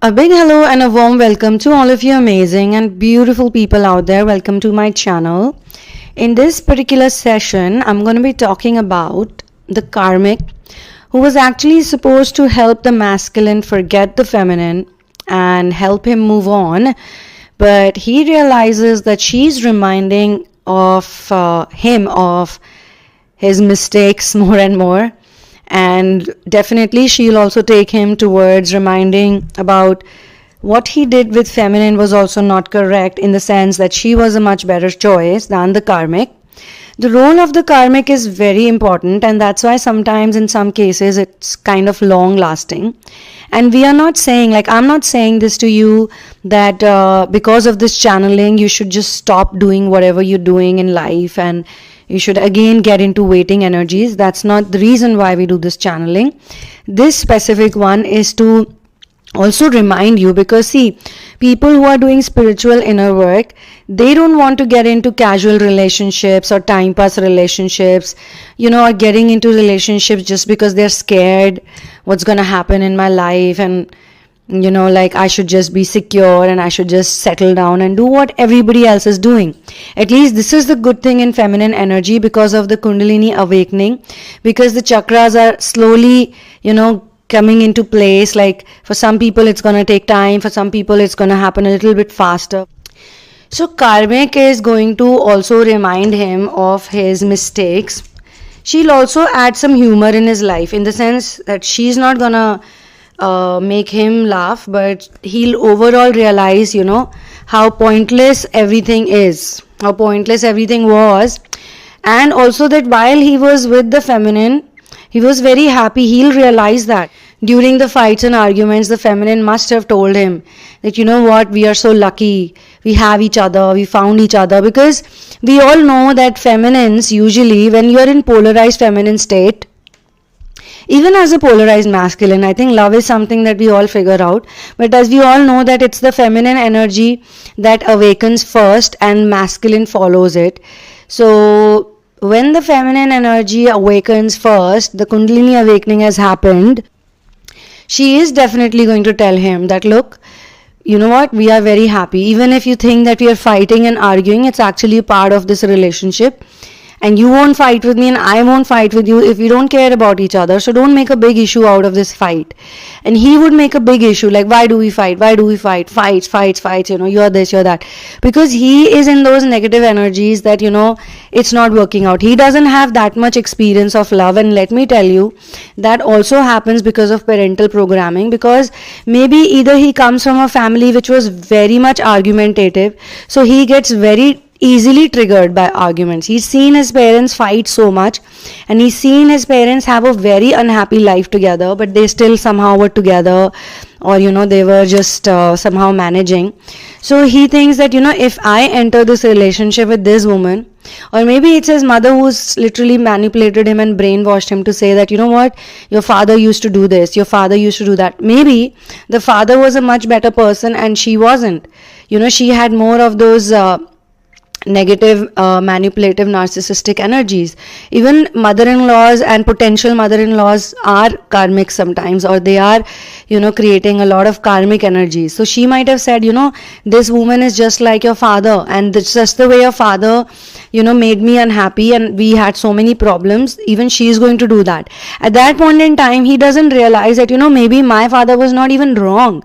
A big hello and a warm welcome to all of you amazing and beautiful people out there. Welcome to my channel. In this particular session, I'm going to be talking about the karmic who was actually supposed to help the masculine forget the feminine and help him move on. But he realizes that she's reminding of him of his mistakes more and more, and definitely she'll also take him towards reminding about what he did with feminine was also not correct, in the sense that she was a much better choice than the karmic. The role of the karmic is very important, and that's why sometimes in some cases it's kind of long lasting. And we are not saying, like, I'm not saying this to you that because of this channeling you should just stop doing whatever you're doing in life and you should again get into waiting energies. That's not the reason why we do this channeling. This specific one is to also remind you, because see, people who are doing spiritual inner work, they don't want to get into casual relationships or time pass relationships, or getting into relationships just because they're scared what's going to happen in my life, and like I should just be secure and I should just settle down and do what everybody else is doing. At least this is the good thing in feminine energy, because of the Kundalini awakening, because the chakras are slowly, coming into place. Like for some people it's going to take time, for some people it's going to happen a little bit faster. So karmic is going to also remind him of his mistakes. She'll also add some humor in his life, in the sense that she's not gonna make him laugh, but he'll overall realize, how pointless everything is, how pointless everything was. And also that while he was with the feminine, he was very happy. He'll realize that during the fights and arguments, the feminine must have told him that, what, we are so lucky, we have each other, we found each other. Because we all know that feminines, usually when you're in polarized feminine state, even as a polarized masculine, I think love is something that we all figure out. But as we all know that it's the feminine energy that awakens first and masculine follows it. So when the feminine energy awakens first, the Kundalini awakening has happened, she is definitely going to tell him that, look, you know what, we are very happy. Even if you think that we are fighting and arguing, it's actually part of this relationship. And you won't fight with me and I won't fight with you if we don't care about each other. So don't make a big issue out of this fight. And he would make a big issue, like, why do we fight? Why do we fight? Fights, you're this, you're that. Because he is in those negative energies that, it's not working out. He doesn't have that much experience of love. And let me tell you, that also happens because of parental programming. Because maybe either he comes from a family which was very much argumentative, so he gets very easily triggered by arguments. He's seen his parents fight so much, and he's seen his parents have a very unhappy life together, but they still somehow were together, or they were just somehow managing. So he thinks that if I enter this relationship with this woman, or maybe it's his mother who's literally manipulated him and brainwashed him to say that, what, your father used to do this, your father used to do that. Maybe the father was a much better person and she wasn't. She had more of those negative, manipulative, narcissistic energies. Even mother-in-laws and potential mother-in-laws are karmic sometimes, or they are, creating a lot of karmic energies. So she might have said, this woman is just like your father, and just the way your father, made me unhappy and we had so many problems, even she is going to do that. At that point in time, he doesn't realize that, maybe my father was not even wrong.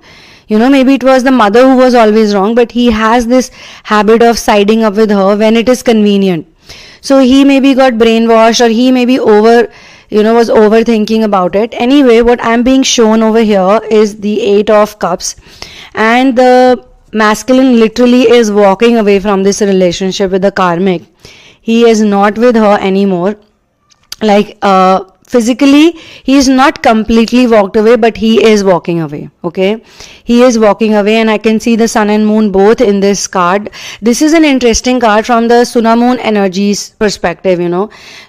Maybe it was the mother who was always wrong, but he has this habit of siding up with her when it is convenient. So he maybe got brainwashed, or he maybe was overthinking about it. Anyway, what I'm being shown over here is the 8 of Cups, and the masculine literally is walking away from this relationship with the karmic. He is not with her anymore. Like, physically, he is not completely walked away, but he is walking away. Okay, he is walking away, and I can see the sun and moon both in this card. This is an interesting card from the Sunamoon energies perspective.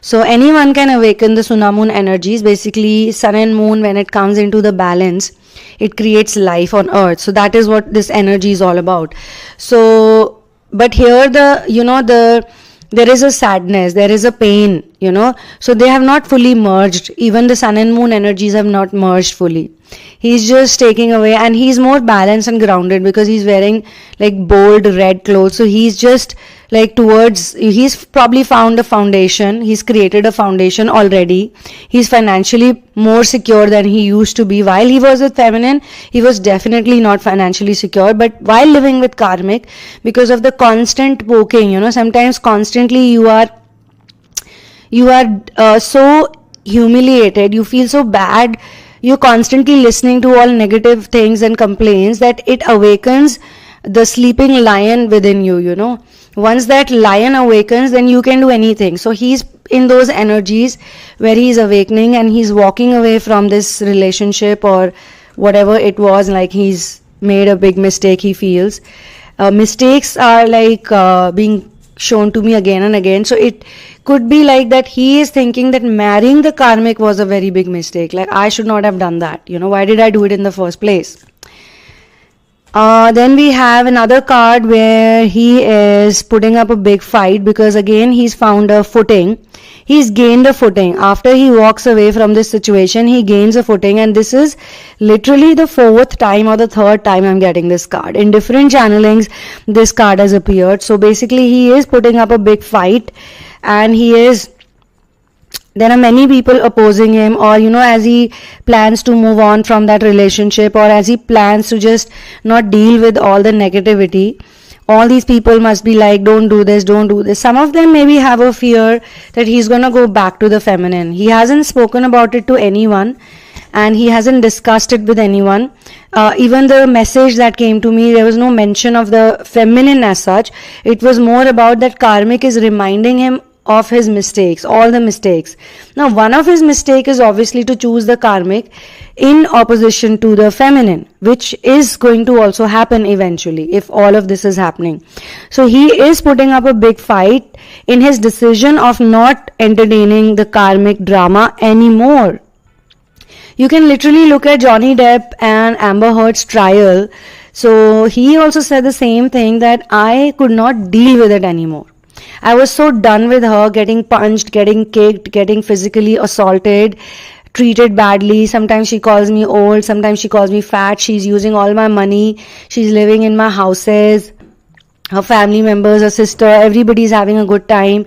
So anyone can awaken the Sunamoon energies. Basically, sun and moon, when it comes into the balance, it creates life on earth. So that is what this energy is all about. So, but here the there is a sadness, there is a pain, so they have not fully merged. Even the sun and moon energies have not merged fully. He's just taking away, and he's more balanced and grounded because he's wearing like bold red clothes. So he's just like he's probably found a foundation. He's created a foundation already. He's financially more secure than he used to be. While he was with feminine, he was definitely not financially secure. But while living with karmic, because of the constant poking, sometimes constantly you are so humiliated, you feel so bad, you're constantly listening to all negative things and complaints that it awakens the sleeping lion within you. Once that lion awakens, then you can do anything. So he's in those energies where he's awakening and he's walking away from this relationship or whatever it was, like he's made a big mistake, he feels. Mistakes are like being shown to me again and again. So it could be like that he is thinking that marrying the karmic was a very big mistake. Like, I should not have done that. Why did I do it in the first place? Then we have another card where he is putting up a big fight because again he's found a footing. He's gained a footing. After he walks away from this situation, he gains a footing, and this is literally the 4th time or the 3rd time I'm getting this card. In different channelings, this card has appeared. So basically he is putting up a big fight, and there are many people opposing him, or as he plans to move on from that relationship, or as he plans to just not deal with all the negativity. All these people must be like, don't do this, don't do this. Some of them maybe have a fear that he's going to go back to the feminine. He hasn't spoken about it to anyone, and he hasn't discussed it with anyone. Even the message that came to me, there was no mention of the feminine as such. It was more about that karmic is reminding him of his mistakes, all the mistakes. Now, one of his mistakes is obviously to choose the karmic in opposition to the feminine, which is going to also happen eventually if all of this is happening. So he is putting up a big fight in his decision of not entertaining the karmic drama anymore. You can literally look at Johnny Depp and Amber Heard's trial. So he also said the same thing, that I could not deal with it anymore. I was so done with her getting punched, getting kicked, getting physically assaulted, treated badly. Sometimes she calls me old, sometimes she calls me fat. She's using all my money. She's living in my houses. Her family members, her sister, everybody's having a good time.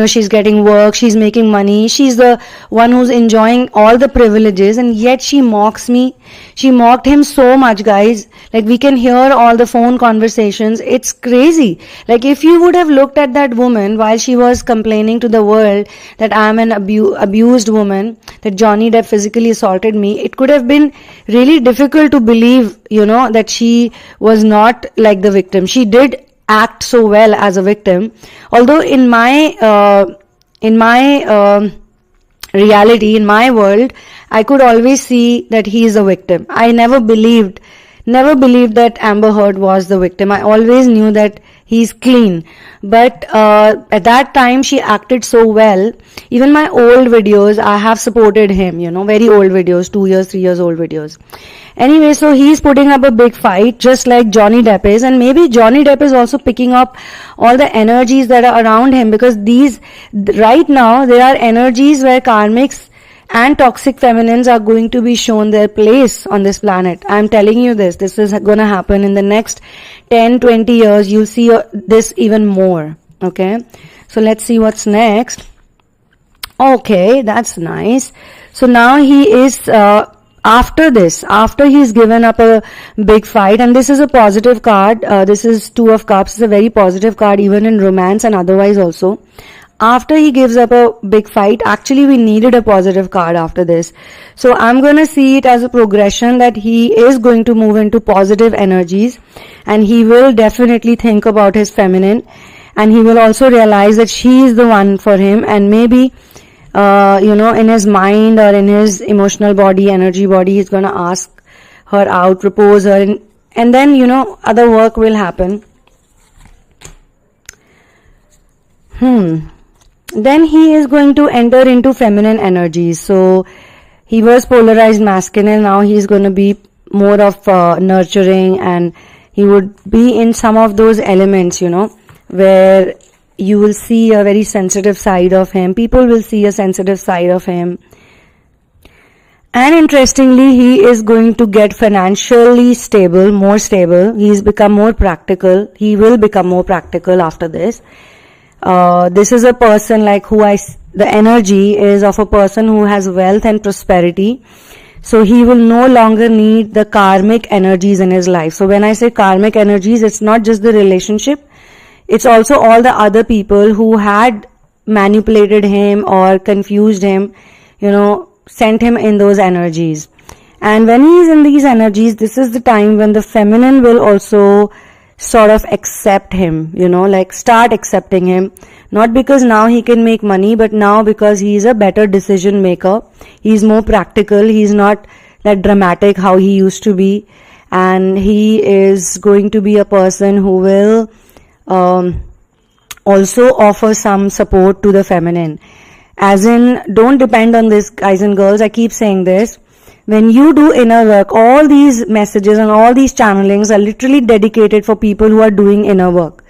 She's getting work, she's making money. She's the one who's enjoying all the privileges, and yet she mocks me. She mocked him so much, guys. Like, we can hear all the phone conversations. It's crazy. Like, if you would have looked at that woman while she was complaining to the world that I'm an abused woman, that Johnny Depp physically assaulted me, it could have been really difficult to believe, that she was not like the victim. She did act so well as a victim, although in my reality, in my world, I could always see that he is a victim. I never believed that Amber Heard was the victim. I always knew that he's clean, but at that time she acted so well. Even my old videos, I have supported him, very old videos, 2 years, 3 years old videos. Anyway, so he's putting up a big fight just like Johnny Depp is, and maybe Johnny Depp is also picking up all the energies that are around him, because right now there are energies where karmics and toxic feminines are going to be shown their place on this planet. I'm telling you this is going to happen in the next 10-20 years. You'll see this even more. Okay, so let's see what's next. Okay, that's nice. So now he is after he's given up a big fight, and this is a positive card. This is 2 of Cups. It's a very positive card even in romance and otherwise also. After he gives up a big fight, actually we needed a positive card after this. So I'm going to see it as a progression, that he is going to move into positive energies, and he will definitely think about his feminine, and he will also realize that she is the one for him, and maybe in his mind or in his emotional body, energy body, he's going to ask her out, propose her, and then other work will happen. Then he is going to enter into feminine energies. So he was polarized masculine, now he's going to be more of nurturing, and he would be in some of those elements, where you will see a very sensitive side of him. People will see a sensitive side of him. And interestingly, he is going to get financially stable, more stable. He's become more practical. He will become more practical after this. This is a person like the energy is of a person who has wealth and prosperity. So he will no longer need the karmic energies in his life. So when I say karmic energies, it's not just the relationship. It's also all the other people who had manipulated him or confused him, sent him in those energies. And when he is in these energies, this is the time when the feminine will also sort of accept him, start accepting him. Not because now he can make money, but now because he is a better decision maker. He's more practical. He's not that dramatic how he used to be. And he is going to be a person who will also offer some support to the feminine. As in, don't depend on this, guys and girls. I keep saying this. When you do inner work, all these messages and all these channelings are literally dedicated for people who are doing inner work.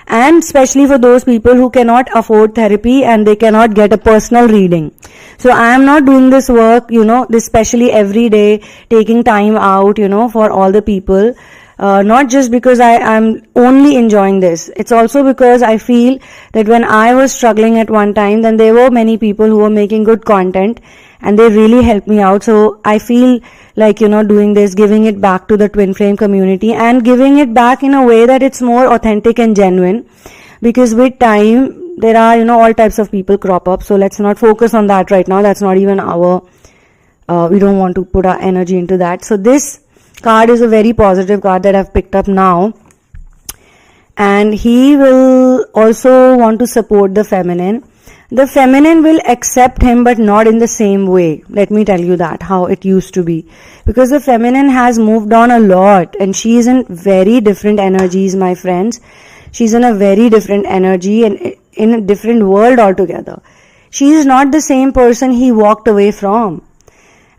And especially for those people who cannot afford therapy and they cannot get a personal reading. So I am not doing this work, especially every day, taking time out, for all the people. Not just because I am only enjoying this. It's also because I feel that when I was struggling at one time, then there were many people who were making good content and they really helped me out. So I feel like, doing this, giving it back to the twin flame community and giving it back in a way that it's more authentic and genuine. Because with time, there are, all types of people crop up. So let's not focus on that right now. That's not even we don't want to put our energy into that. So this card is a very positive card that I've picked up now. And he will also want to support the feminine. The feminine will accept him, but not in the same way. Let me tell you that, how it used to be. Because the feminine has moved on a lot and she is in very different energies, my friends. She's in a very different energy and in a different world altogether. She is not the same person he walked away from.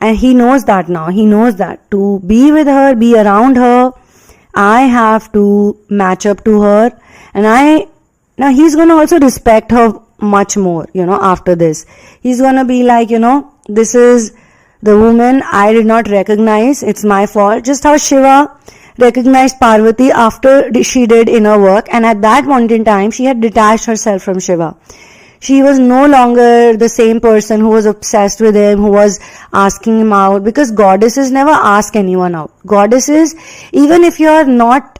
And he knows that now. He knows that to be with her, be around her, I have to match up to her. And now he's going to also respect her much more, after this. He's going to be like, this is the woman I did not recognize. It's my fault. Just how Shiva recognized Parvati after she did inner work. And at that point in time, she had detached herself from Shiva. She was no longer the same person who was obsessed with him, who was asking him out, because goddesses never ask anyone out. Goddesses, even if you are not,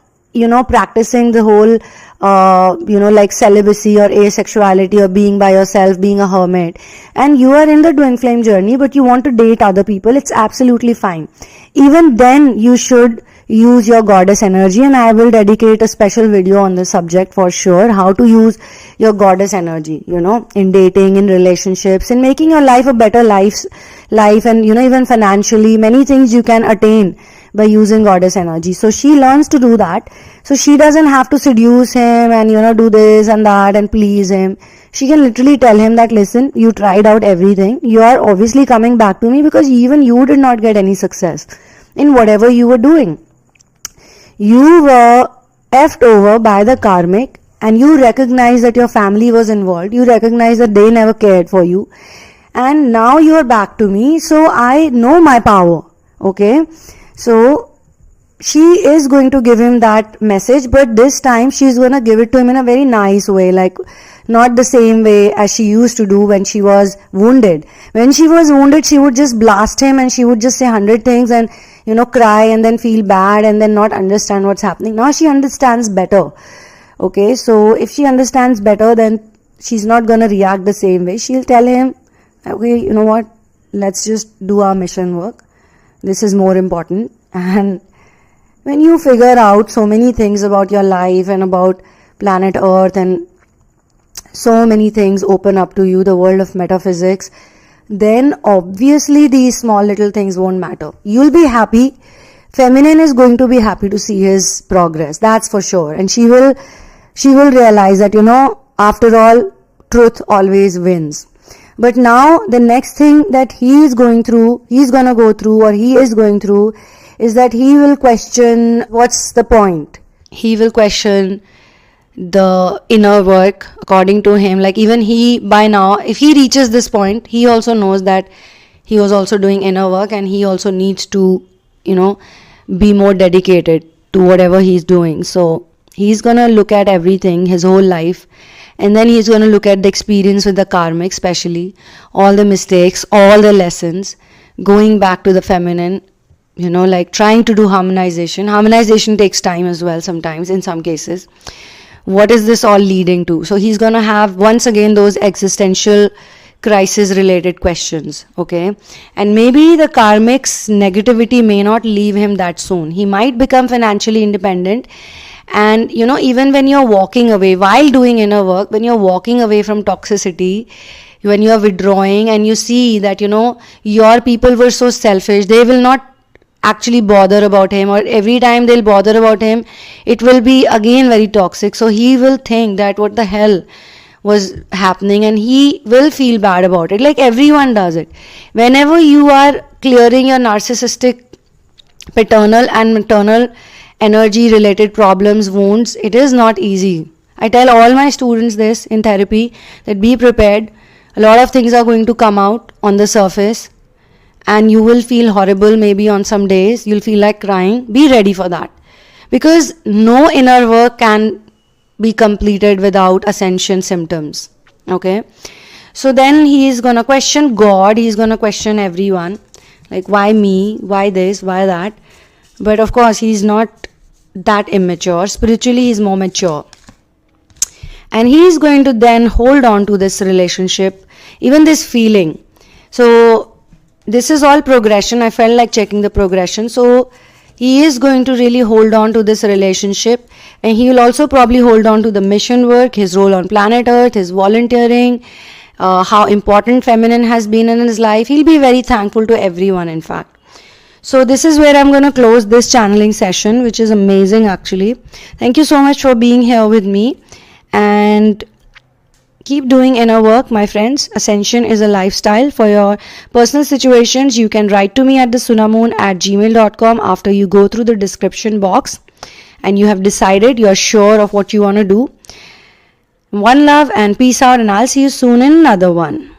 practicing the whole, like celibacy or asexuality or being by yourself, being a hermit, and you are in the twin flame journey, but you want to date other people, it's absolutely fine. Even then, you should use your goddess energy, and I will dedicate a special video on this subject for sure, how to use your goddess energy, in dating, in relationships, in making your life a better life and, even financially, many things you can attain by using goddess energy. So she learns to do that. So she doesn't have to seduce him and, do this and that and please him. She can literally tell him that, listen, you tried out everything. You are obviously coming back to me because even you did not get any success in whatever you were doing. You were effed over by the karmic and you recognize that your family was involved. You recognize that they never cared for you. And now you are back to me. So I know my power. Okay. So she is going to give him that message, but this time she's going to give it to him in a very nice way, like not the same way as she used to do when she was wounded. When she was wounded, she would just blast him and she would just say 100 things and, cry and then feel bad and then not understand what's happening. Now she understands better. Okay, so if she understands better, then she's not going to react the same way. She'll tell him, okay, you know what, let's just do our mission work. This is more important. And when you figure out so many things about your life and about planet Earth and so many things open up to you, the world of metaphysics, then obviously these small little things won't matter. You'll be happy. Feminine is going to be happy to see his progress. That's for sure. And she will realize that, after all, truth always wins. But now the next thing that he is going through is that he will question what's the point. He will question the inner work according to him. Like even he, by now, if he reaches this point, he also knows that he was also doing inner work, and he also needs to, you know, be more dedicated to whatever he's doing. So he's gonna look at everything, his whole life, and then he's gonna look at the experience with the karmic, especially all the mistakes, all the lessons, going back to the feminine, like trying to do harmonization. Harmonization takes time as well sometimes, in some cases. What is this all leading to? So he's gonna have once again those existential crisis related questions, okay? And maybe the karmic's negativity may not leave him that soon. He might become financially independent. And even when you're walking away while doing inner work, when you're walking away from toxicity, when you're withdrawing and you see that your people were so selfish, they will not actually bother about him, or every time they'll bother about him, it will be again very toxic. So he will think that what the hell was happening, and he will feel bad about it, like everyone does it. Whenever you are clearing your narcissistic paternal and maternal energy related problems, wounds, it is not easy. I tell all my students this in therapy, that be prepared. A lot of things are going to come out on the surface, and you will feel horrible. Maybe on some days you'll feel like crying. Be ready for that, because no inner work can be completed without ascension symptoms, okay? So then he is gonna question God, he's gonna question everyone, like why me, why this, why that. But of course he's not that immature. Spiritually he's more mature, and he is going to then hold on to this relationship, even this feeling. So this is all progression. I felt like checking the progression. So he is going to really hold on to this relationship, and he will also probably hold on to the mission work, his role on planet Earth, his volunteering, how important feminine has been in his life. He'll be very thankful to everyone, in fact. So this is where I'm going to close this channeling session, which is amazing actually. Thank you so much for being here with me, and keep doing inner work, my friends. Ascension is a lifestyle. For your personal situations, you can write to me at thesunamoon@gmail.com after you go through the description box and you have decided, you're sure of what you want to do. One love and peace out, and I'll see you soon in another one.